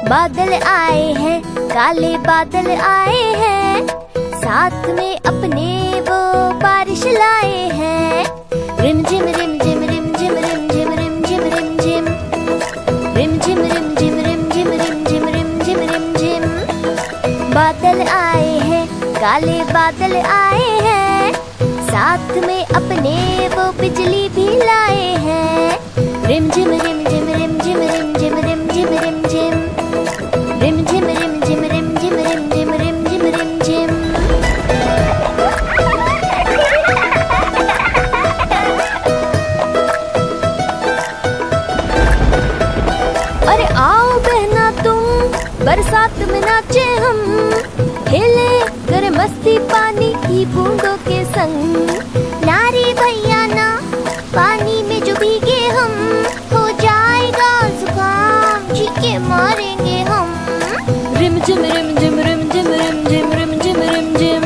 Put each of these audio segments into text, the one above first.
बादल आए हैं, काले बादल आए हैं, साथ में अपने वो बारिश लाए हैं। रिम झिम रिम झिम रिम झिम रिम झिम रिम झिम रिम झिम रिम झिम रिम झिम रिम झिम रिम झिम रिम झिम रिम झिम। बादल आए हैं, काले बादल आए हैं, साथ में अपने वो बिजली भी लाए हैं। रिम झिम रिम झिम रिम झिम रिम झिम रिम झिम रिम झिम रिम झिम रिम झिम रिम झिम रिम झिम रिम झिम रिम झिम। अरे आओ बहना तुम, बरसात में नाचे हम, खेले करे मस्ती पानी की बूंदों के संग। नारी भैया ना पानी में जो भीगे हम, हो जाएगा जुकाम चीखे मारेंगे हम। रिम झिम रिम झिम रिम झिम रिम झिम रिम झिम रिम झिम।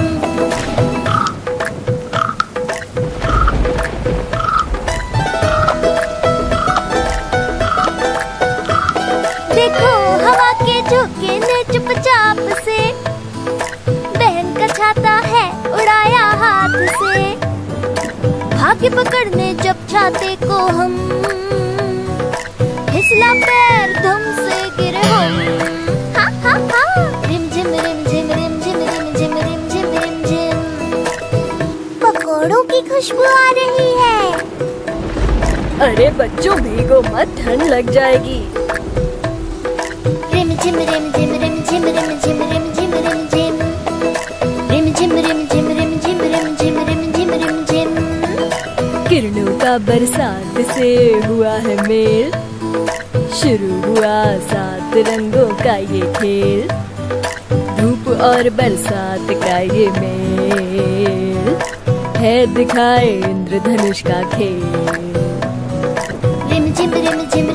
देखो हवा के झोंके ने चुपचाप से बहन का छाता है उड़ाया हाथ से। भाग्य पकड़ने जब छाते को हम, फिसला पैर धम से गिरे हम। हा हा हा। रिम झिम रिम झिम रिम झिम रिम झिम रिम झिम रिम झिम। पकौड़ों की खुशबू आ रही है। अरे बच्चों भीगो मत, ठंड लग जाएगी। रिम झिम रिम झिम रिम झिम रिम झिम रिम झिम रिम झिम रिम झिम रिम झिम रिम झिम रिम झिम रिम झिम रिम झिम। किरणों का बरसात से हुआ है मेल, शुरू हुआ 7 रंगों का ये खेल। धूप और बरसात का ये मेल है, दिखाए इंद्रधनुष का खेल। रिम झिम रिम झिम